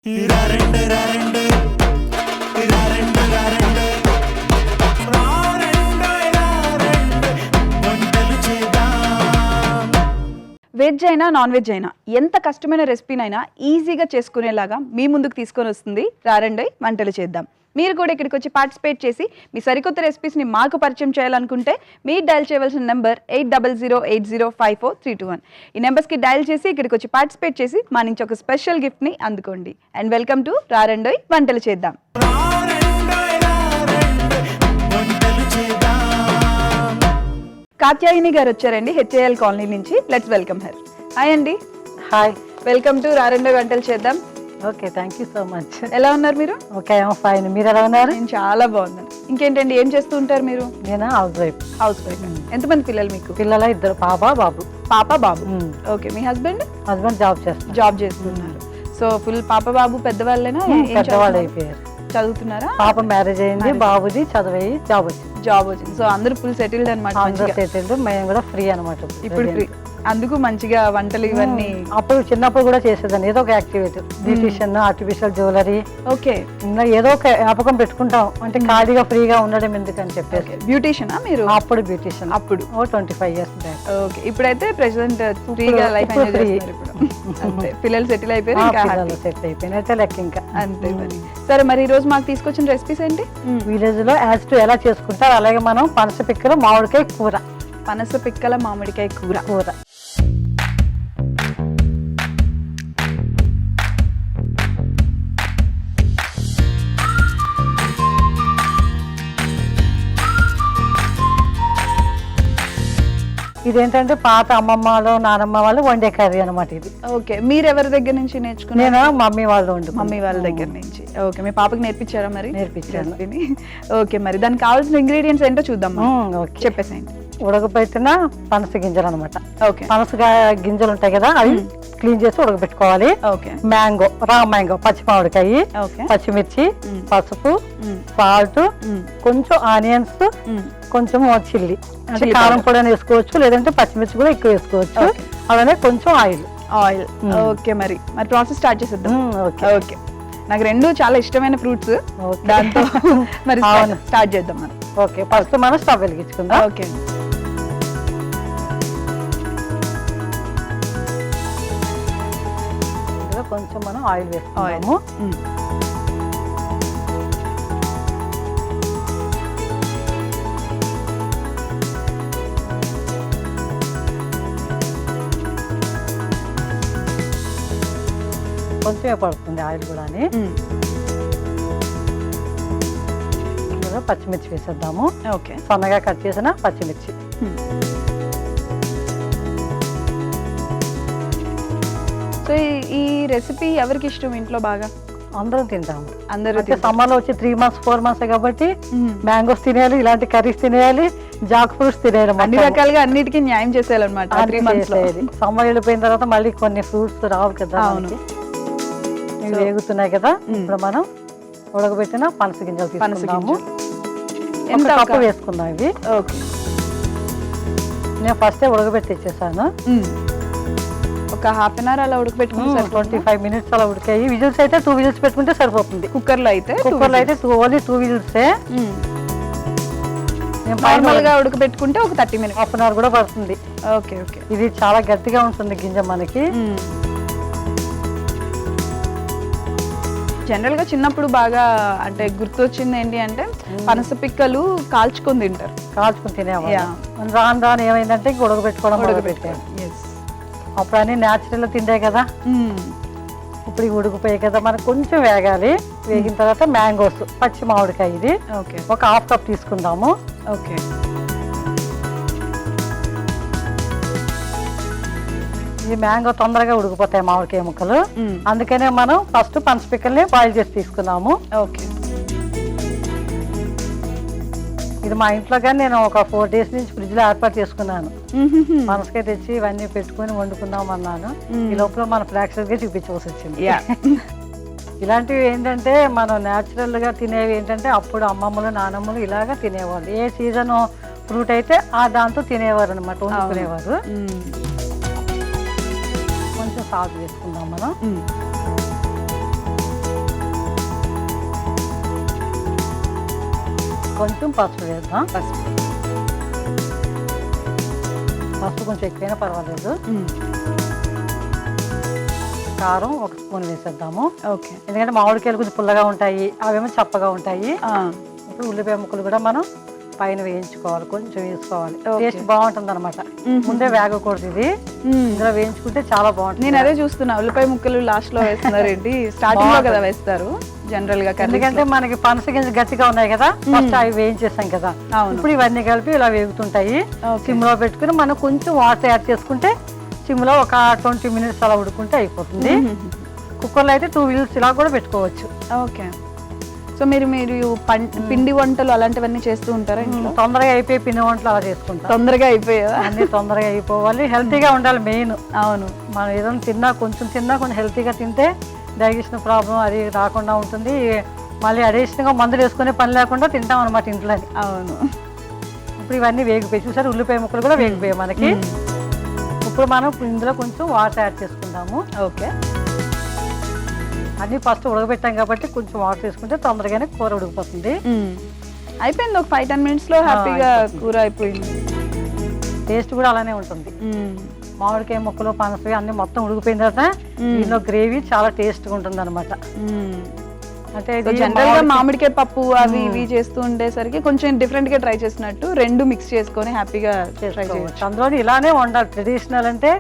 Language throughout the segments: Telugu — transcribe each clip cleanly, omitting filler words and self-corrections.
వెజ్ అయినా నాన్ వెజ్ అయినా ఎంత కష్టమైన రెసిపీనైనా ఈజీగా చేసుకునేలాగా మీ ముందుకు తీసుకొని వస్తుంది రారండి వంటలు చేద్దాం. మీరు కూడా ఇక్కడికి వచ్చి పార్టిసిపేట్ చేసి మీ సరికొత్త రెసిపీస్ని మాకు పరిచయం చేయాలనుకుంటే మీరు డయల్ చేయవలసిన నెంబర్ 8008054321. ఈ నెంబర్స్కి డయల్ చేసి ఇక్కడికి వచ్చి పార్టిసిపేట్ చేసి మా నుంచి ఒక స్పెషల్ గిఫ్ట్ని అందుకోండి. అండ్ వెల్కమ్ టు రారండి వంటలు చేద్దాం. కాత్యాయిని గారు వచ్చారండి హెచ్ఏఎల్ కాలనీ నుంచి. Let's welcome her. హాయ్ అండి. హాయ్, వెల్కమ్ టు రారండి వంటలు చేద్దాం. Okay, thank you so much. ఎలా ఉన్నారు మీరు? Okay, fine. మీరు ఎలా ఉన్నారు? నేను చాలా బాగున్నాను. ఇంకేంటండి, ఏం చేస్తూ ఉంటారు మీరు? నేను హౌస్ వైఫ్. House wife. ఎంతమంది పిల్లలు మీకు? పిల్లల 2, పాప బాబు. పాప బాబు. ఓకే, మీ హస్బెండ్? హస్బెండ్ జాబ్ చేస్తున్నారు. సో ఫుల్ పాప బాబు పెద్దవాళ్ళేనా? పెద్దవాళ్ళు అయిపోయారు. చదువుతున్నారా? పాప మ్యారేజ్ అయింది, బాబుది చదివి జాబ్ వచ్చింది. సో అందరూ ఫుల్ సెటిల్డ్ అనమాట. సెటిల్డ్. మేము కూడా ఫ్రీ అనమాట ఇప్పుడు ఫ్రీ. అందుకు మంచిగా వంటలు ఇవన్నీ. అప్పుడు చిన్నప్పుడు కూడా చేసేదాన్ని, ఏదో ఒక activity, beautician, artificial jewellery. Okay, ఇంకా ఏదో ఒక వ్యాపకం పెట్టుకుంటాం, అంటే ఖాళీగా ఫ్రీగా ఉండడం ఎందుకని చెప్పేసి. బ్యూటిషియనా మీరు? అప్పుడు బ్యూటిషియన్, అప్పుడు 25 years బ్యాక్. ఓకే, ఇప్పుడైతే ప్రెసెంట్ ఫ్రీగా లైఫ్ ఎంజాయ్ చేస్తున్నారు ఇప్పుడు. అంతే, పిల్లలు సెటిల్ అయిపోయారు, సెటిల్ అయిపోయినట్టే లెక్క ఇంకా. అంతే మరి. సరే, మరి ఈ రోజు మాకు తీసుకొచ్చిన రెసిపీస్ ఏంటి? విలేజ్ లో యాజ్ టు ఎలా చేసుకుంటారు అలాగే మనం పనస పిక్కలు మామిడికాయ కూర. పనస పిక్కల మామిడికాయ కూర. ఇదేంటంటే పాత అమ్మమ్మలు నానమ్మ వాళ్ళు వండే కర్రీ అనమాట ఇది. ఓకే, మీరు ఎవరి దగ్గర నుంచి నేర్చుకున్నారు? నేను మమ్మీ వాళ్ళు మమ్మీ వాళ్ళ దగ్గర నుంచి. ఓకే, మీ పాపకి నేర్పించారా మరి? నేర్పించాను. ఓకే, మరి దానికి కావాల్సిన ఇంగ్రీడియంట్స్ ఏంటో చూద్దాం. చెప్పేసేయండి. ఉడకబెట్టిన పనస గింజలు అనమాట. ఓకే, పనస గింజలు ఉంటాయి కదా, అవి క్లీన్ చేసి ఉడకబెట్టుకోవాలి. ఓకే, మ్యాంగో, రా మ్యాంగో, పచ్చి మామిడికాయ, పచ్చిమిర్చి, పసుపు, సాల్ట్, కొంచెం ఆనియన్స్, కొంచెం చిల్లీ, అంటే కారం పొడి వేసుకోవచ్చు, లేదంటే పచ్చిమిర్చి కూడా ఎక్కువ వేసుకోవచ్చు. అలానే కొంచెం ఆయిల్. ఓకే, మరి ప్రాసెస్ స్టార్ట్ చేసేద్దాం. ఓకే, నాకు రెండు చాలా ఇష్టమైన ఫ్రూట్స్, దాంతో మరి స్టార్ట్ చేద్దాం మనం. ఓకే, ఫస్ట్ మనం స్టవ్ వెలిగించుకుందాం. ఓకే, కొంచెం మనం ఆయిల్ వేసుకుందాము. కొంచెం పడుతుంది ఆయిల్ కూడా. పచ్చిమిర్చి వేసేద్దాము. ఓకే, సన్నగా కట్ చేసిన పచ్చిమిర్చి. సో ఈ రెసిపీ ఎవరికి ఇష్టం ఇంట్లో బాగా? అందరం తింటాము. అందరూ సమ్మర్ లో వచ్చి 3 months 4 months కాబట్టి మ్యాంగోస్ తినేయాలి, ఇలాంటి కర్రీస్ తినేయాలి, జాక్ ఫ్రూట్స్ తినేయాలి. అన్ని రకాలుగా అన్నిటికీ న్యాయం చేసేయాలన్నమాట. సమ్మర్ వెళ్ళిపోయిన తర్వాత మళ్ళీ కొన్ని ఫ్రూట్స్ రావు కదా. ఇవి వేగుతున్నాయి కదా, ఇప్పుడు మనం ఉడకబెట్టిన పనస గింజలు తీసుకుందాము. ఎంత కప్పు వేసుకుందాం ఇవి. ఓకే, నేను ఫస్టే ఉడకబెట్టి ఇచ్చేసాను. ఒక హాఫ్ అన్ అవర్ అలా ఉడకబెట్టుకుంటే 25 minutes అలా ఉడికాయి. విజిల్స్ అయితే 2 విజిల్స్ పెట్టుకుంటే సరిపోతుంది. కుక్కర్లో అయితే ఓన్లీ 2 విజిల్సే. నార్మల్ గా ఉడకబెట్టుకుంటే ఒక 30 minutes, హాఫ్ అన్ అవర్ కూడా పడుతుంది. ఓకే ఓకే, ఇది చాలా గట్టిగా ఉంటుంది గింజ మనకి. జనరల్ గా చిన్నప్పుడు బాగా అంటే గుర్తొచ్చింది ఏంటి అంటే పనస పిక్కలు కాల్చుకొని తింటారు. కాల్చుకొని తినేవాళ్ళు. రాను ఏమైందంటే ఉడకబెట్టుకోవడం. అప్పుడు అన్ని న్యాచురల్ తిండే కదా, ఇప్పుడు ఇవి ఉడికిపోయాయి కదా, మనకు కొంచెం వేగాలి. వేగిన తర్వాత మ్యాంగోస్, పచ్చి మామిడికాయ, ఇది ఒక హాఫ్ కప్ తీసుకుందాము. ఓకే, ఈ మ్యాంగో తొందరగా ఉడికిపోతాయి మామిడికాయ ముక్కలు, అందుకనే మనం ఫస్ట్ పనస పిక్కల్ని బాయిల్ చేసి తీసుకున్నాము. ఓకే, ఇది మా ఇంట్లో కానీ నేను ఒక 4 days నుంచి ఫ్రిడ్జ్ లో ఏర్పాటు చేసుకున్నాను. పనసకాయ తెచ్చి ఇవన్నీ పెట్టుకుని వండుకుందాం అన్నాను. ఈ లోపల మన ఫ్లాక్సెస్ గా చూపించవలసి వచ్చింది. ఇలాంటివి ఏంటంటే మనం న్యాచురల్ గా తినేవి ఏంటంటే అప్పుడు అమ్మమ్మలు నానమ్మలు ఇలాగా తినేవాళ్ళు. ఏ సీజన్ ఫ్రూట్ అయితే ఆ దాంతో తినేవారు అనమాట, వండుకునేవారు. కొంచెం సాల్ట్ వేసుకుందాం మనం. కొంచెం పసుపు వేద్దాం. పసుపు. పసుపు కొంచెం ఎక్కువైనా పర్వాలేదు. కారం 1 స్పూన్ వేసేద్దాము. ఓకే. ఎందుకంటే మామిడికాయలు కొంచెం పుల్లగా ఉంటాయి, అవేమో చప్పగా ఉంటాయి. ఇప్పుడు ఉల్లిపాయ ముక్కలు కూడా మనం పైన వేయించుకోవాలి, కొంచెం వేసుకోవాలి. టేస్ట్ బాగుంటుంది అనమాట. ముందే వేగకూడదు, ఇది ఇందులో వేయించుకుంటే చాలా బాగుంటుంది. నేను అదే చూస్తున్నా, ఉల్లిపాయ ముక్కలు లాస్ట్ లో వేస్తున్నారు ఏంటి? స్టార్టింగ్ లో కదా వేస్తారు జనరల్ గా. ఎందుకంటే మనకి పనస గింజ గట్టిగా ఉన్నాయి కదా, ఫస్ట్ అవి వేయించేసాం కదా. ఇప్పుడు ఇవన్నీ కలిపి ఇలా వేగుతుంటాయి. సిమ్ లో పెట్టుకుని మనం కొంచెం వాటర్ యాడ్ చేసుకుంటే సిమ్ లో ఒక 20 మినిట్స్ అలా ఉడుకుంటే అయిపోతుంది. కుక్కర్లో అయితే 2 విజిల్స్ ఇలా కూడా పెట్టుకోవచ్చు. ఓకే. సో మీరు పిండి వంటలు అలాంటివన్నీ చేస్తూ ఉంటారా ఇంట్లో? తొందరగా అయిపోయి పిండి వంటలు అలా చేసుకుంటాం. తొందరగా అయిపోయావా? అన్ని తొందరగా అయిపోవాలి, హెల్తీగా ఉండాలి మెయిన్. అవును. మనం ఏదైనా తిన్నా కొంచెం హెల్తీగా తింటే డైజెషన్ ప్రాబ్లం అది రాకుండా ఉంటుంది. మళ్ళీ అడిషనల్గా మందులు వేసుకునే పని లేకుండా తింటాం అనమాట ఇంట్లో. అవును. ఇప్పుడు ఇవన్నీ వేగిపోయి చూసారు, ఉల్లిపాయ ముక్కలు కూడా వేగిపోయాయి మనకి. ఇప్పుడు మనం ఇందులో కొంచెం వాటర్ యాడ్ చేసుకుందాము. ఓకే. అన్నీ ఫస్ట్ ఉడకబెట్టాం కాబట్టి కొంచెం వాటర్ తీసుకుంటే తొందరగానే కూర ఉడికిపోతుంది. అయిపోయింది, ఒక 5-10 మినిట్స్ లో హ్యాపీగా కూర అయిపోయింది. టేస్ట్ కూడా అలానే ఉంటుంది. మామిడికాయ ముక్కలు పనసవి అన్ని మొత్తం ఉడికిపోయిన తర్వాత దీనిలో గ్రేవీ చాలా టేస్ట్గా ఉంటుంది అనమాట. అంటే జనరల్ గా మామిడికాయ పప్పు అవి ఇవి చేస్తూ ఉండేసరికి కొంచెం డిఫరెంట్ గా ట్రై చేసినట్టు రెండు మిక్స్ చేసుకొని హ్యాపీగా ట్రై చేయొచ్చు. అందులో ఇలానే వండాలి, ట్రెడిషనల్ అంటే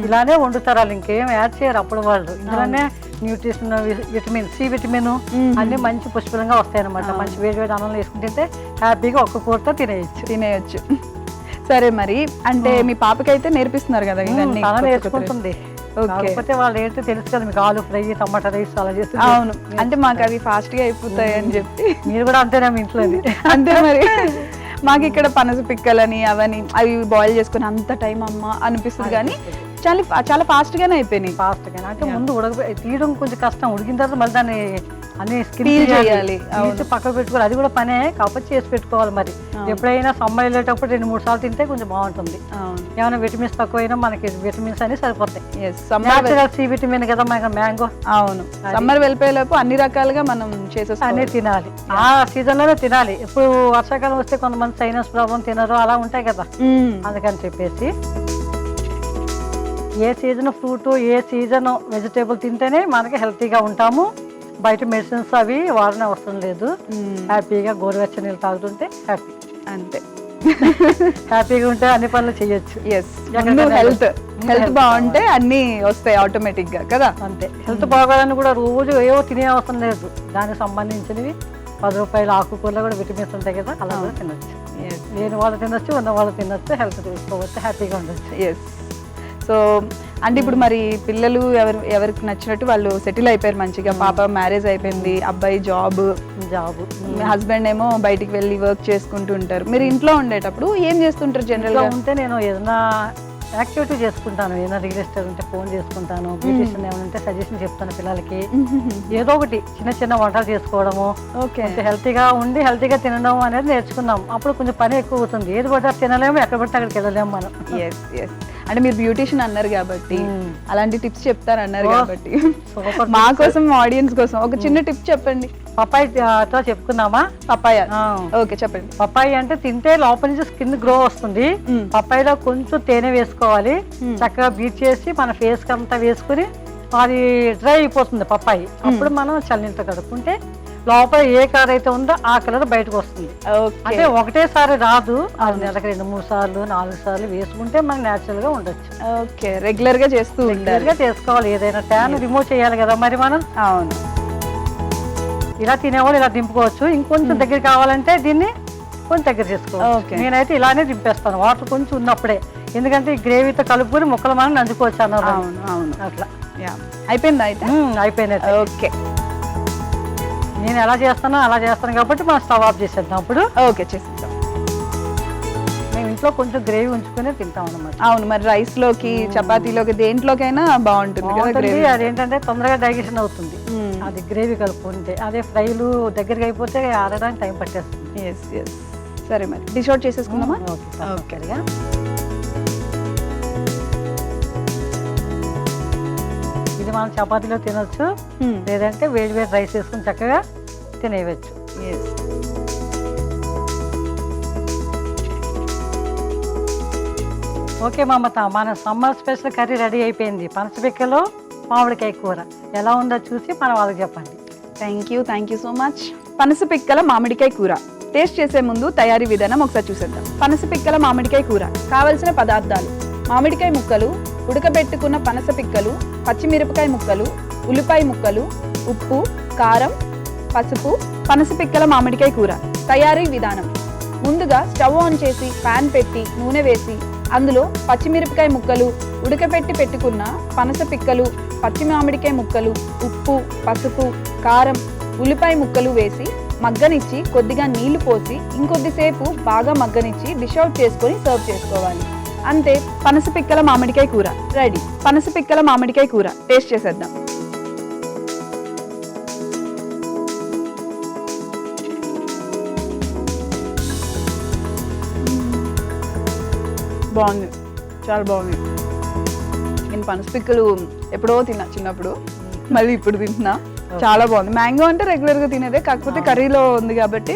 ఇలానే వండుతారు వాళ్ళు, ఇంకేం యాడ్ చేయరు అప్పుడు వాళ్ళు. ఇందులోనే న్యూట్రిషన్, విటమిన్ సి, విటమిన్ అన్ని మంచి పుష్కలంగా వస్తాయి అనమాట. మంచి వేడి వేడి అన్నంలో వేసుకుంటే హ్యాపీగా ఒక్క కూరతో తినేయచ్చు. సరే, మరి అంటే మీ పాపకైతే నేర్పిస్తున్నారు కదా ఇవన్నీ? నేర్చుకుంటుంది. కాకపోతే వాళ్ళు ఏంటో తెలుసు కదా మీకు, ఆలు ఫ్రై, టమాటా రైస్ అలా చేస్తుంది. అవును, అంటే మాకు అవి ఫాస్ట్ గా అయిపోతాయి అని చెప్పి. మీరు కూడా అంతేనా మీ ఇంట్లో? అంతే మరి. మాకు ఇక్కడ పనస పిక్కలని అవని అవి బాయిల్ చేసుకుని అంత టైం అమ్మ అనిపిస్తుంది, కానీ చాలా ఫాస్ట్ గానే అయిపోయినాయి. ఫాస్ట్ గానే అంటే ముందు తీయడం కొంచెం కష్టం, ఉడికిన తర్వాత మళ్ళీ దాన్ని అన్ని స్కిన్ చేయాలి, పక్కన పెట్టుకోవాలి. అది కూడా పనే, కాకపోతే చేసి పెట్టుకోవాలి. మరి ఎప్పుడైనా సమ్మర్ వెళ్ళేటప్పుడు 2-3 సార్లు తింటే కొంచెం బాగుంటుంది. ఏమైనా విటమిన్స్ తక్కువైనా మనకి విటమిన్స్ అన్ని సరిపోతాయి. సి విటమిన్ కదా మనకి మ్యాంగో. అవును, సమ్మర్ వెళ్ళిపోయేలోపు అన్ని రకాలుగా మనం చేసేసి అన్ని తినాలి, ఆ సీజన్ లోనే తినాలి. ఇప్పుడు వర్షాకాలం వస్తే కొంతమంది సైనస్ ప్రాబ్లం తినరు, అలా ఉంటాయి కదా. అందుకని చెప్పేసి ఏ సీజన్ ఫ్రూట్, ఏ సీజన్ వెజిటేబుల్ తింటేనే మనకి హెల్తీగా ఉంటాము. బయట మెడిసిన్స్ అవి వాడనే అవసరం లేదు. హ్యాపీగా గోరువెచ్చని నీళ్ళు తాగుతుంటే హ్యాపీ, అంతే. హ్యాపీగా ఉంటే అన్ని పనులు చేయొచ్చు. హెల్త్ బాగుంటే అన్ని వస్తాయి ఆటోమేటిక్ గా కదా. అంతే, హెల్త్ బాగోదని కూడా రోజు ఏవో తినే అవసరం లేదు. దానికి సంబంధించినవి 10 రూపాయల ఆకుకూరలో కూడా విటమిన్స్ ఉంటాయి కదా, అలా కూడా తినొచ్చు. లేని వాళ్ళు తినొచ్చు, ఉన్న వాళ్ళు తినొచ్చు, హెల్త్ చూసుకోవచ్చు, హ్యాపీగా ఉండొచ్చు. సో అంటే ఇప్పుడు మరి పిల్లలు ఎవరికి నచ్చినట్టు వాళ్ళు సెటిల్ అయిపోయారు మంచిగా. పాప మ్యారేజ్ అయిపోయింది, అబ్బాయి జాబ్, హస్బెండ్ ఏమో బయటికి వెళ్ళి వర్క్ చేసుకుంటూ ఉంటారు. మీరు ఇంట్లో ఉండేటప్పుడు ఏం చేస్తుంటారు జనరల్ గా? ఉంటే నేను ఏదైనా యాక్టివిటీ చేసుకుంటాను, ఏదైనా రియల్ ఎస్టేట్ ఉంటే ఫోన్ చేసుకుంటాను, బ్యూటిషియన్ ఏమైనా ఉంటే సజెషన్ చెప్తాను పిల్లలకి. ఏదో ఒకటి చిన్న వంటలు చేసుకోవడము, హెల్తీగా ఉండి హెల్తీగా తినడం అనేది నేర్చుకున్నాం. అప్పుడు కొంచెం పని ఎక్కువ అవుతుంది, ఏది పడితే తినలేము, ఎక్కడ పడితే అక్కడికి వెళ్ళలేము మనం. అంటే మీరు బ్యూటిషియన్ అన్నారు కాబట్టి అలాంటి టిప్స్ చెప్తారన్నారు కాబట్టి మా కోసం, ఆడియన్స్ కోసం ఒక చిన్న టిప్ చెప్పండి. పప్పాయితో చెప్పుకున్నామా? పప్పాయ, ఓకే చెప్పండి. పప్పాయి అంటే తింటే లోపల నుంచి స్కిన్ గ్రో వస్తుంది. పప్పాయిలో కొంచెం తేనె వేసుకోవాలి, చక్కగా బీట్ చేసి మన ఫేస్ కి అంతా వేసుకుని అది డ్రై అయిపోతుంది పప్పాయి. అప్పుడు మనం చల్లనీళ్ళతో కడుక్కుంటే లోపల ఏ కలర్ అయితే ఉందో ఆ కలర్ బయటకు వస్తుంది. అంటే ఒకటేసారి రాదు, అది నెలకు 2-3 సార్లు 4 సార్లు వేసుకుంటే మనం నేచురల్ గా ఉండొచ్చు. ఓకే, రెగ్యులర్ గా చేసుకోవాలి. ఏదైనా ట్యాన్ రిమూవ్ చేయాలి కదా మరి మనం. అవును, ఇలా తినేవాళ్ళు ఇలా దింపుకోవచ్చు. ఇంకొంచెం దగ్గర కావాలంటే దీన్ని కొంచెం దగ్గర చేసుకోవచ్చు. నేనైతే ఇలానే దింపేస్తాను, వాటర్ కొంచెం ఉన్నప్పుడే. ఎందుకంటే ఈ గ్రేవీతో కలుపుకొని ముక్కలు మనం నంచుకోవచ్చు అన్నారు. అట్లా అయిపోయిందా? అయితే అయిపోయింది. ఓకే, నేను ఎలా చేస్తానో అలా చేస్తాను కాబట్టి మనం స్టవ్ ఆఫ్ చేసేద్దాం. అప్పుడు ఓకే చేసేద్దాం. మేము ఇంట్లో కొంచెం గ్రేవీ ఉంచుకునే తింటాం అన్నమాట. అవును, మరి రైస్ లోకి, చపాతీలోకి, దేంట్లోకైనా బాగుంటుంది. అదేంటంటే తొందరగా డైజెషన్ అవుతుంది అది గ్రేవీ కలుపుకుంటే. అదే ఫ్రైలు దగ్గరగా అయిపోతే ఆరడానికి టైం పట్టేస్తుంది. సరే, మరి డిష్ అవుట్ చేసేసుకుందామా? ఓకేగా. ఇది మనం చపాతీలో తినొచ్చు, లేదంటే వేడి రైస్ వేసుకుని చక్కగా తినేయచ్చు. ఓకే మమత, మన సమ్మర్ స్పెషల్ కర్రీ రెడీ అయిపోయింది. పనసపిక్కలో మామిడికాయ కూర ఎలా ఉందో చూసి మనం వాళ్ళకి చెప్పండి. Thank you so much. పనస పిక్కల మామిడికాయ కూర టేస్ట్ చేసే ముందు తయారీ విధానం ఒకసారి చూసేద్దాం. పనస పిక్కల మామిడికాయ కూర కావలసిన పదార్థాలు: మామిడికాయ ముక్కలు, ఉడకబెట్టుకున్న పనస పిక్కలు, పచ్చిమిరపకాయ ముక్కలు, ఉల్లిపాయ ముక్కలు, ఉప్పు, కారం, పసుపు. పనస పిక్కల మామిడికాయ కూర తయారీ విధానం: ముందుగా స్టవ్ ఆన్ చేసి పాన్ పెట్టి నూనె వేసి అందులో పచ్చిమిరపకాయ ముక్కలు, ఉడకబెట్టి పెట్టుకున్న పనస పిక్కలు, పచ్చి మామిడికాయ ముక్కలు, ఉప్పు, పసుపు, కారం, ఉల్లిపాయ ముక్కలు వేసి మగ్గనిచ్చి కొద్దిగా నీళ్లు పోసి ఇంకొద్దిసేపు బాగా మగ్గనిచ్చి డిష్ అవుట్ చేసుకొని సర్వ్ చేసుకోవాలి. అంతే, పనస పిక్కల మామిడికాయ కూర రెడీ. పనస పిక్కల మామిడికాయ కూర టేస్ట్ చేసేద్దాం. బాగుంది, చాలా బాగుంది. నేను పనస పిక్కలు ఎప్పుడో తిన్నా చిన్నప్పుడు, మళ్ళీ ఇప్పుడు తింటున్నా. చాలా బాగుంది. మ్యాంగో అంటే రెగ్యులర్ గా తినేదే, కాకపోతే కర్రీలో ఉంది కాబట్టి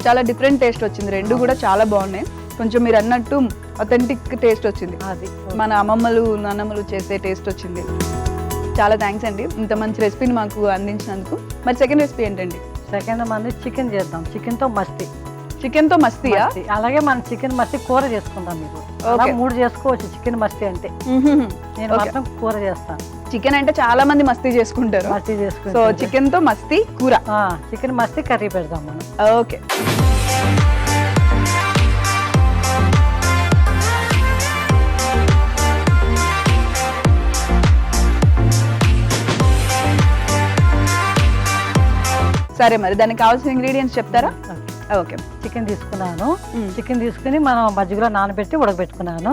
చాలా డిఫరెంట్ టేస్ట్ వచ్చింది. రెండు కూడా చాలా బాగున్నాయి. కొంచెం మీరు అన్నట్టు అథెంటిక్ టేస్ట్ వచ్చింది, అది మన అమ్మమ్మలు నాన్నమ్మలు చేసే టేస్ట్ వచ్చింది. చాలా థ్యాంక్స్ అండి ఇంత మంచి రెసిపీని మాకు అందించినందుకు. మరి సెకండ్ రెసిపీ ఏంటండి? సెకండ్ మనం చికెన్ చేద్దాం. చికెన్ తో మస్తీ. చికెన్ తో మస్తీయా? అలాగే మనం చికెన్ మస్తీ కూర చేసుకుందాం. మీరు 3 చేసుకోవచ్చు చికెన్ మస్తీ అంటే. నేను మాత్రం కూర చేస్తాను. చికెన్ అంటే చాలా మంది మస్తీ చేసుకుంటారు. మస్తీ చేసుకుంటాం. సో చికెన్ తో మస్తీ కూర, చికెన్ మస్తీ కర్రీ పెడదాం మనం. ఓకే. సరే, మరి దానికి కావాల్సిన ఇంగ్రీడియంట్స్ చెప్తారా? ఓకే. చికెన్ తీసుకున్నాను. చికెన్ తీసుకుని మనం మజ్జిగలో నానబెట్టి ఉడకబెట్టుకున్నాను.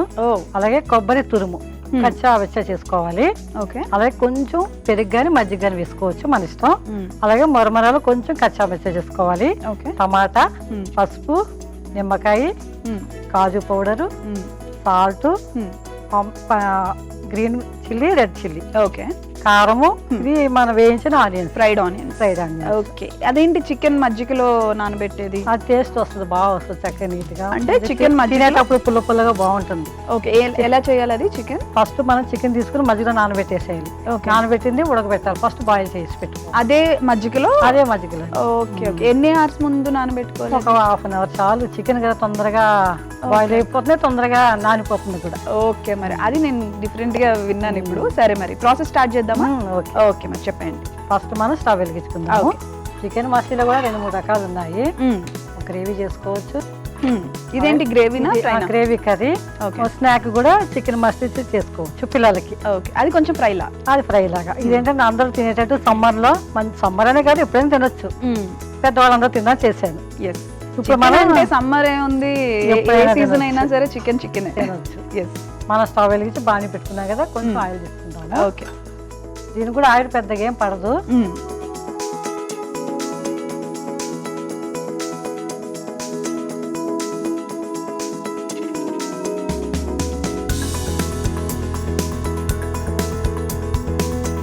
అలాగే కొబ్బరి తురుము కచ్చా వెచ్చ చేసుకోవాలి. ఓకే. అలాగే కొంచెం పెరుగు గాని మజ్జిగ గాని వేసుకోవచ్చు, మన ఇష్టం. అలాగే మరమరాలు కొంచెం కచ్చా వెచ్చ చేసుకోవాలి. టమాటా, పసుపు, నిమ్మకాయ, కాజు powder, salt, green chilli, red chilli, okay, కారము, ఇది మనం వేయించిన ఆనియన్స్, ఫ్రైడ్ ఆనియన్స్. ఓకే. అదేంటి చికెన్ మజ్జిగలో నానబెట్టేది? ఆ టేస్ట్ వస్తుంది, బాగా వస్తుంది, చక్కగా నీట్ గా. అంటే చికెన్ తినేటప్పుడు పుల్ల పుల్లగా బాగుంటుంది. ఓకే. ఎలా చేయాలి అది? చికెన్ ఫస్ట్ మనం చికెన్ తీసుకుని మజ్జిగలో నానబెట్టేసేయాలి. నానబెట్టింది ఉడకబెట్టాలి. ఫస్ట్ బాయిల్ చేసి పెట్టుకోవాలి అదే మజ్జిగలో. ఓకే. ఓకే. ఎన్ని అవర్స్ ముందు నానబెట్టుకోవాలి? ఒక హాఫ్ అన్ అవర్ చాలు. చికెన్ కదా తొందరగా బాయిల్ అయిపోతుంది, తొందరగా నానిపోతుంది కూడా. ఓకే. మరి అది నేను డిఫరెంట్ గా విన్నాను ఇప్పుడు. సరే, మరి ప్రాసెస్ స్టార్ట్ చేద్దామా? ఓకే, మరి చెప్పండి. ఫస్ట్ మనం స్టవ్ వెలిగించుకుందాము. చికెన్ మసాలా కూడా 2-3 రకాలు ఉన్నాయి. గ్రేవీ చేసుకోవచ్చు. ఇదేంటి గ్రేవీనా? Gravy curry. స్నాక్ కూడా చికెన్ మస్తీ చేసుకోవచ్చు పిల్లలకి. ఓకే. అది కొంచెం ఫ్రై లాగా. అది ఫ్రై లాగా. ఇదేంటంటే అందరూ తినేటట్టు సమ్మర్ లో, మంచి సమ్మర్ అనే కాదు ఎప్పుడైనా తినొచ్చు. పెద్దవాళ్ళందరూ తిన్నా చేశాను. ఇప్పుడు మన సమ్మర్ ఏముంది, సీజన్ అయినా సరే చికెన్ తినొచ్చు. మనం స్టవ్ వెలిగించి బాగా పెట్టుకున్నాం కదా, కొంచెం ఆయిల్ తీసుకుంటాము. ఓకే. దీనికి కూడా ఆయిల్ పెద్దగా ఏం పడదు.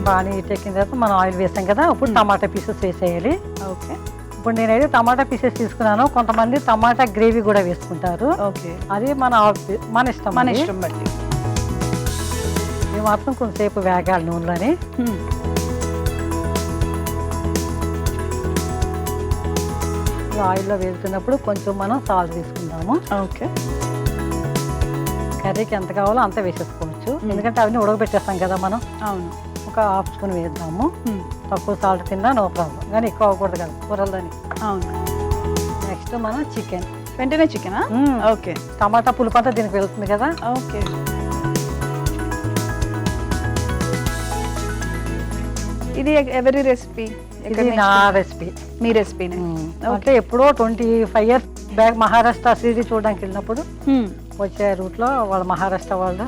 బాగా ఎక్కిన తర్వాత మనం ఆయిల్ వేసాం కదా, ఇప్పుడు టమాటా పీసెస్ వేసేయాలి. ఓకే. ఇప్పుడు నేనైతే టమాటా పీసెస్ తీసుకున్నాను. కొంతమంది టమాటా గ్రేవీ కూడా వేసుకుంటారు. ఓకే. అది మన ఇష్టం బట్టి. ఇవి మాత్రం కొంతసేపు వేగాలి నూనెలోని. ఆయిల్లో వేగుతున్నప్పుడు కొంచెం మనం సాల్ట్ తీసుకుందాము. ఓకే. కర్రీకి ఎంత కావాలో అంత వేసేసుకోవచ్చు, ఎందుకంటే అవన్నీ ఉడకబెట్టేస్తాం కదా మనం. అవును. ఒక హాఫ్ స్పూన్ వేద్దాము. తక్కువ సాల్ట్ తిన్నా నో ప్రాబ్లం, కానీ ఎక్కువ అవ్వకూడదు కదా కూరల్లోని. అవును. నెక్స్ట్ మనం చికెన్. వెంటనే చికెనా? ఓకే. టమాటా పులుపంతా దీనికి వెళ్తుంది కదా. ఓకే. ఇది ఎవరి రెసిపీ? ఇది నా రెసిపీ. మీ రెసిపీ? అంటే ఎప్పుడో 25 years బ్యాక్ మహారాష్ట్ర సిటీ చూడడానికి వెళ్ళినప్పుడు వచ్చే రూట్ లో వాళ్ళ మహారాష్ట్ర వాళ్ళు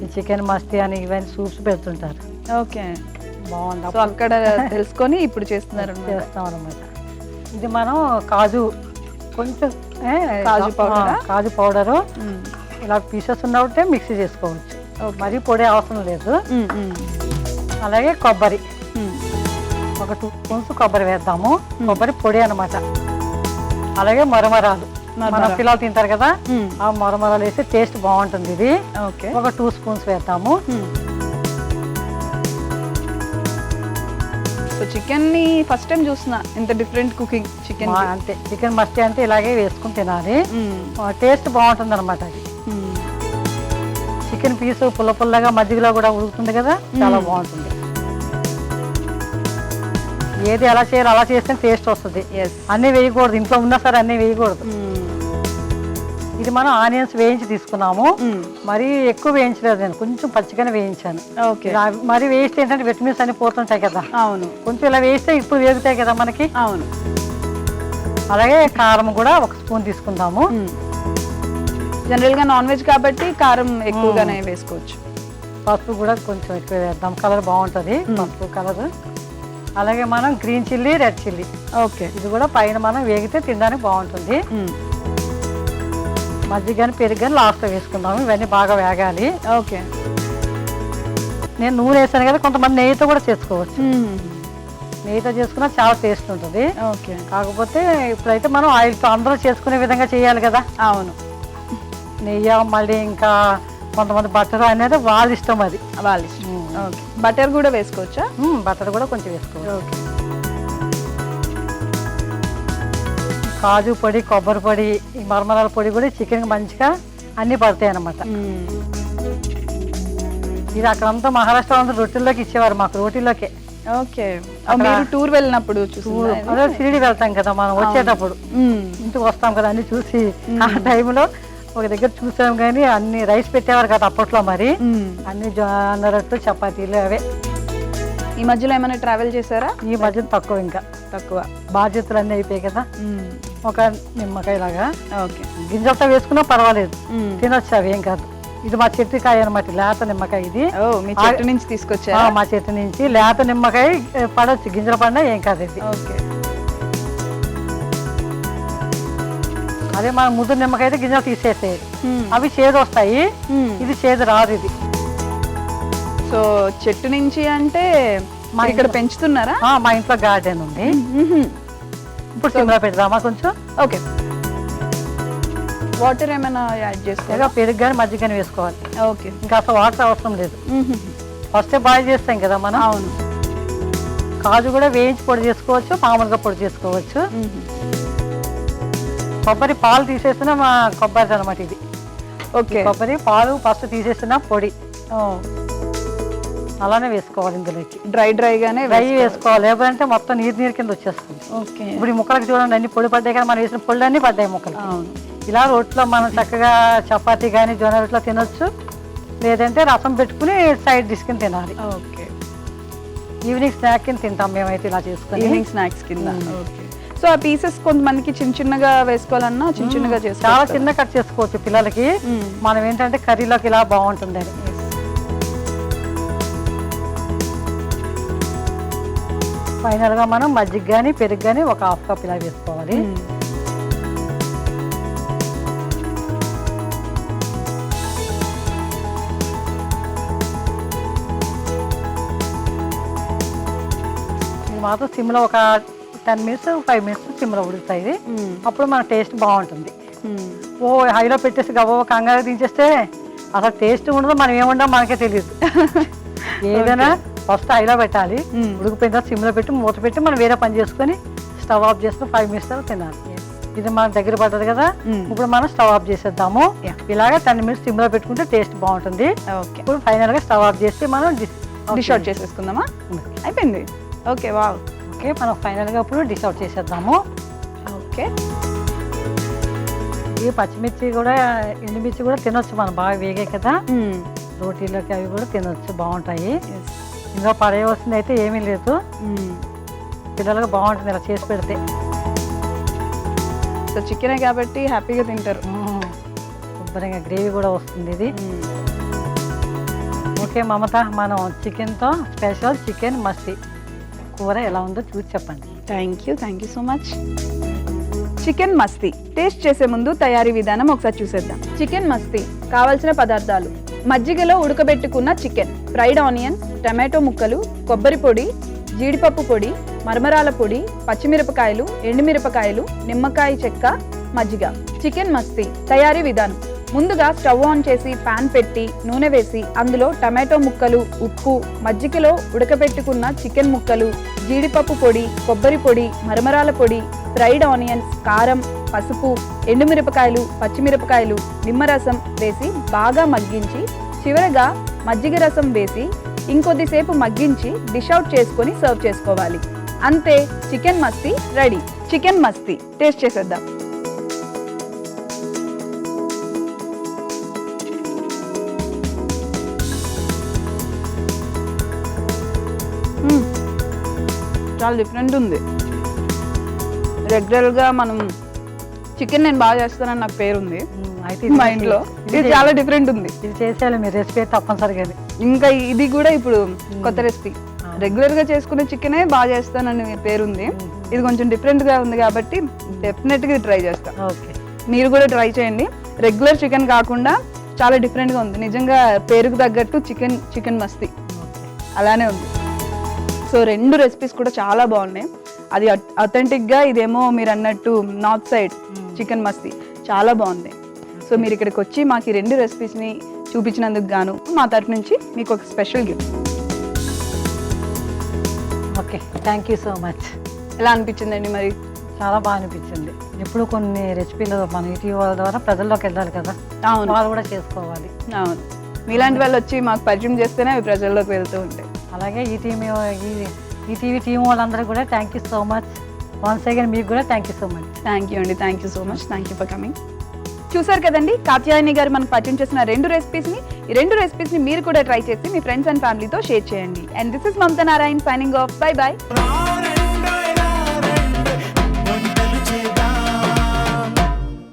ఈ చికెన్ మస్తీ అని ఇవన్నీ సూప్స్ పెడుతుంటారు. ఓకే. బాగుంది. అక్కడ తెలుసుకొని ఇప్పుడు చేస్తాం అనమాట. ఇది మనం కాజు, కొంచెం కాజు పౌడరు ఇలా పీసెస్ ఉన్నట్టే మిక్సీ చేసుకోవచ్చు, మరి పొడి అవసరం లేదు. అలాగే కొబ్బరి, ఒక 2 స్పూన్స్ కొబ్బరి వేద్దాము. కొబ్బరి పొడి అనమాట. అలాగే మరమరాలు మన పిల్లలు తింటారు కదా, ఆ మరమరాలు వేసి టేస్ట్ బాగుంటుంది. ఇది ఓకే, ఒక 2 స్పూన్స్ వేద్దాము. సో చికెన్ ని ఫస్ట్ టైం చూస్తున్నా, ఇంత డిఫరెంట్ కుకింగ్ చికెన్. అంతే, చికెన్ మస్తి అంటే ఇలాగే వేసుకుని తినాలి, టేస్ట్ బాగుంటుంది అనమాట. అది చికెన్ పీసు పుల్ల పుల్లగా మజ్జిగలో కూడా ఉడుకుతుంది కదా, చాలా బాగుంటుంది. ఏది ఎలా చేయాలో అలా చేస్తే టేస్ట్ వస్తుంది. అన్నీ వేయకూడదు, ఇంట్లో ఉన్నా సరే అన్నీ వేయకూడదు. ఇది మనం ఆనియన్స్ వేయించి తీసుకున్నాము, మరీ ఎక్కువ వేయించలేదు, నేను కొంచెం పచ్చిగానే వేయించాను. మరి వేస్తే ఏంటంటే విటమిన్స్ అన్ని పోతుంటాయి కదా. అవును, కొంచెం ఇలా వేస్తే ఇప్పుడు వేగుతాయి కదా మనకి. అవును. అలాగే కారం కూడా 1 స్పూన్ తీసుకుందాము. జనరల్ గా నాన్ వెజ్ కాబట్టి కారం ఎక్కువగానే వేసుకోవచ్చు. పసుపు కూడా కొంచెం ఎక్కువ వేద్దాం, కలర్ బాగుంటుంది పసుపు కలర్. అలాగే మనం green chilli, red chilli, okay, ఇది కూడా పైన మనం వేగితే తినడానికి బాగుంటుంది. మజ్జిగ కానీ పెరుగు కానీ లాస్ట్లో వేసుకుందాము. ఇవన్నీ బాగా వేగాలి. ఓకే, నేను నూనె వేసాను కదా, కొంతమంది నెయ్యితో కూడా చేసుకోవచ్చు. నెయ్యితో చేసుకున్నా చాలా టేస్ట్ ఉంటుంది. ఓకే, కాకపోతే ఇప్పుడైతే మనం ఆయిల్తో అందరూ చేసుకునే విధంగా చేయాలి కదా. అవును, నెయ్యి మళ్ళీ ఇంకా కొంతమంది బటర్ అనేది వాళ్ళ ఇష్టం, అది వాళ్ళ ఇష్టం. ఓకే, బటర్ కూడా వేసుకోవచ్చా? బటర్ కూడా కొంచెం వేసుకోవచ్చు. ఓకే, కాజు పొడి, కొబ్బరి పొడి, ఈ మరమరాల పొడి కూడా చికెన్ మంచిగా అన్ని పడతాయి అన్నమాట. ఇది అక్కడంతా మహారాష్ట్ర అంతా రొట్టెల్లోకి ఇచ్చేవారు మాకు, రోటీలోకే. ఓకే, మీరు టూర్ వెళ్ళినప్పుడు అదే షిరిడి వెళ్తాం కదా మనం, వచ్చేటప్పుడు ఇంటికి వస్తాం కదా అన్ని చూసి, ఆ టైంలో ఒక దగ్గర చూసాం. కానీ అన్ని రైస్ పెట్టేవారు కదా అప్పట్లో, మరి అన్ని జొన్న రొట్టెలు, చపాతీలు అవే. ఈ మధ్యలో ఏమైనా ట్రావెల్ చేశారా? ఈ మధ్య తక్కువ, ఇంకా తక్కువ, బాధ్యతలు అన్నీ అయిపోయాయి కదా. ఒక నిమ్మకాయ లాగా, ఓకే, గింజలతో వేసుకున్నా పర్వాలేదు, తినొచ్చు, అవి ఏం కాదు. ఇది మా చెట్టు కాయ అనమాట, లేత నిమ్మకాయ. ఇది మీ చెట్టు నుంచి తీసుకొచ్చా? మా చెట్టు నుంచి లేత నిమ్మకాయ పడవచ్చు, గింజలు పడినా ఏం కాదు ఇది. ఓకే, అదే మన ముద్దు నిమ్మకాయ అయితే గింజలు తీసేస్తాయి, అవి చేదు వస్తాయి. ఇది చేదు రాదు. ఇది సో చెట్టు నుంచి అంటే మా ఇక్కడ పెంచుతున్నారా? మా ఇంట్లో గార్డెన్ ఉంది. ఇప్పుడు సిమ్లో పెడదామా కొంచెం? ఓకే, వాటర్ ఏమైనా యాడ్ చేసుకోవాలా? పెరుగు కానీ మజ్జిగ కానీ వేసుకోవాలి. ఓకే, ఇంకా అసలు వాటర్ అవసరం లేదు, ఫస్టే బాయిల్ చేస్తాం కదా మనం. అవును, కాజు కూడా వేయించి పొడి చేసుకోవచ్చు, మామూలుగా పొడి చేసుకోవచ్చు. కొబ్బరి పాలు తీసేసిన మా కొబ్బరి అనమాట ఇది. ఓకే, కొబ్బరి పాలు ఫస్ట్ తీసేసిన పొడి అలానే వేసుకోవాలి. ఇందులోకి డ్రైగానే వేసుకోవాలి, లేదంటే మొత్తం నీరు కింద వచ్చేస్తుంది. ఓకే, ఇప్పుడు ఈ ముక్కలకి చూడండి అన్ని పొడి పడ్డాయి కదా, మనం వేసిన పొడి అన్ని పడ్డాయి ముక్కలు. ఇలా రోట్లో మనం చక్కగా చపాతీ కానీ జొన్న రొట్టెలో తినొచ్చు, లేదంటే రసం పెట్టుకుని సైడ్ డిష్ కింద తినాలి. ఓకే, ఈవినింగ్ స్నాక్ కింద తింటాం మేమైతే ఇలా చేసుకుని, ఈవినింగ్ స్నాక్స్ కింద. ఓకే, సో ఆ పీసెస్ కొంతమందికి చిన్న చిన్నగా వేసుకోవాలన్నా చిన్నగా చేసుకోవచ్చు, చాలా చిన్న కట్ చేసుకోవచ్చు పిల్లలకి. మనం ఏంటంటే కర్రీలోకి ఇలా బాగుంటుంది అని. ఫైనల్ గా మనం మజ్జిగ కానీ పెరుగు కానీ ఒక 1/2 కప్ ఇలా వేసుకోవాలి. ఇది మాత్రం సిమ్లో ఒక 10 మినిట్స్ 5 మినిట్స్ సిమ్లో ఉడుకుతాయి. అప్పుడు మన టేస్ట్ బాగుంటుంది. హైలో పెట్టేసి గవ్వ కంగారు దించేస్తే అసలు టేస్ట్ ఉండదు, మనం ఏముండో మనకే తెలియదు. ఏదైనా ఫస్ట్ హైలో పెట్టాలి, ఉడికిపోయిన తర్వాత సిమ్లో పెట్టి మూత పెట్టి మనం వేరే పని చేసుకొని స్టవ్ ఆఫ్ చేసుకుని 5 మినిట్స్ తర్వాత తినాలి. ఇది మనకు దగ్గర పడ్డది కదా, ఇప్పుడు మనం స్టవ్ ఆఫ్ చేసేద్దాము. ఇలాగా 10 మినిట్స్ సిమ్లో పెట్టుకుంటే టేస్ట్ బాగుంటుంది. ఇప్పుడు ఫైనల్ గా స్టవ్ ఆఫ్ చేసి మనం డిష్ అవుట్ చేసేసుకుందామా? అయిపోయింది. Okay, wow. ఓకే, మనం ఫైనల్ గా ఇప్పుడు డిష్ అవుట్ చేసేద్దాము. ఓకే, ఈ పచ్చిమిర్చి కూడా ఎండుమిర్చి కూడా తినొచ్చు, మనం బాగా వేగే కదా, రోటీలోకి అవి కూడా తినొచ్చు, బాగుంటాయి. ఇందులో పడేయవలసింది అయితే ఏమీ లేదు, పిల్లలకు బాగుంటుంది ఇలా చేసి పెడితే. సో చికెనే కాబట్టి హ్యాపీగా తింటారు. శుభ్రంగా గ్రేవీ కూడా వస్తుంది ఇది. ఓకే మమత, మనం చికెన్తో స్పెషల్ చికెన్ మస్తి కూర ఎలా ఉందో చూసి చెప్పండి. Thank you so much. Chicken masti taste చేసే ముందు తయారీ విధానం ఒకసారి చూసేద్దాం. చికెన్ మస్తి కావాల్సిన పదార్థాలు: మజ్జిగలో ఉడకబెట్టుకున్న చికెన్, ఫ్రైడ్ ఆనియన్స్, టమాటో ముక్కలు, కొబ్బరి పొడి, జీడిపప్పు పొడి, మరమరాల పొడి, పచ్చిమిరపకాయలు, ఎండుమిరపకాయలు, నిమ్మకాయ చెక్క, మజ్జిగ. చికెన్ మస్తీ తయారీ విధానం. ముందుగా స్టవ్ ఆన్ చేసి పాన్ పెట్టి నూనె వేసి అందులో టమాటో ముక్కలు, ఉప్పు, మజ్జిగలో ఉడకబెట్టుకున్న చికెన్ ముక్కలు, జీడిపప్పు పొడి, కొబ్బరి పొడి, మరమరాల పొడి, ఫ్రైడ్ ఆనియన్స్, కారం, పసుపు, ఎండుమిరపకాయలు, పచ్చిమిరపకాయలు, నిమ్మరసం వేసి బాగా మగ్గించి చివరగా మజ్జిగ రసం వేసి ఇంకొద్దిసేపు మగ్గించి డిష్ అవుట్ చేసుకొని సర్వ్ చేసుకోవాలి. అంతే, చికెన్ మస్తీ రెడీ. చికెన్ మస్తీ టేస్ట్ చేసేద్దాం. చాలా డిఫరెంట్ ఉంది. రెగ్యులర్గా మనం చికెన్ నేను బాగా చేస్తానని నాకు పేరుంది అయితే మా ఇంట్లో. ఇది చాలా డిఫరెంట్ ఉంది. ఇది చేసేయాలి మీ రెసిపీ తప్పనిసరిగా. ఇంకా ఇది కూడా ఇప్పుడు కొత్త రెసిపీ. రెగ్యులర్గా చేసుకునే చికెనే బాగా చేస్తానని పేరుంది. ఇది కొంచెం డిఫరెంట్గా ఉంది కాబట్టి డెఫినెట్గా ఇది ట్రై చేస్తాను. ఓకే, మీరు కూడా ట్రై చేయండి. రెగ్యులర్ చికెన్ కాకుండా చాలా డిఫరెంట్గా ఉంది. నిజంగా పేరుకు తగ్గట్టు చికెన్ మస్తీ అలానే ఉంది. సో 2 రెసిపీస్ కూడా చాలా బాగున్నాయి. అది అథెంటిక్గా, ఇదేమో మీరు అన్నట్టు నార్త్ సైడ్ చికెన్ మస్తీ చాలా బాగుంది. సో మీరు ఇక్కడికి వచ్చి మాకు ఈ 2 రెసిపీస్ని చూపించినందుకు గాను మా తరఫు నుంచి మీకు ఒక special gift. Okay, thank you so much. ఎలా అనిపించిందండి మరి? చాలా బాగా అనిపించింది. ఇప్పుడు కొన్ని రెసిపీలు మన యూట్యూబ్ వాళ్ళ ద్వారా ప్రజల్లోకి వెళ్ళాలి కదా, అవును, వాళ్ళు కూడా చేసుకోవాలి. అవును, మీలాంటి వాళ్ళు వచ్చి మాకు పరిచయం చేస్తేనే అవి ప్రజల్లోకి వెళ్తూ ఉంటాయి. అలాగే ఈ టీవీ టీం వాళ్ళందరూ కూడా thank you so much. Once again మీకు కూడా thank you so much. Thank you అండి, thank you so much. Thank you for coming. చూసారు కదండి, కాత్యాయని గారు మనకు పరిచయం చేసిన 2 రెసిపీస్ని. ఈ 2 రెసిపీస్ని మీరు కూడా ట్రై చేసి మీ ఫ్రెండ్స్ అండ్ ఫ్యామిలీతో షేర్ చేయండి. And this is Mamata Narayan signing off. Bye bye.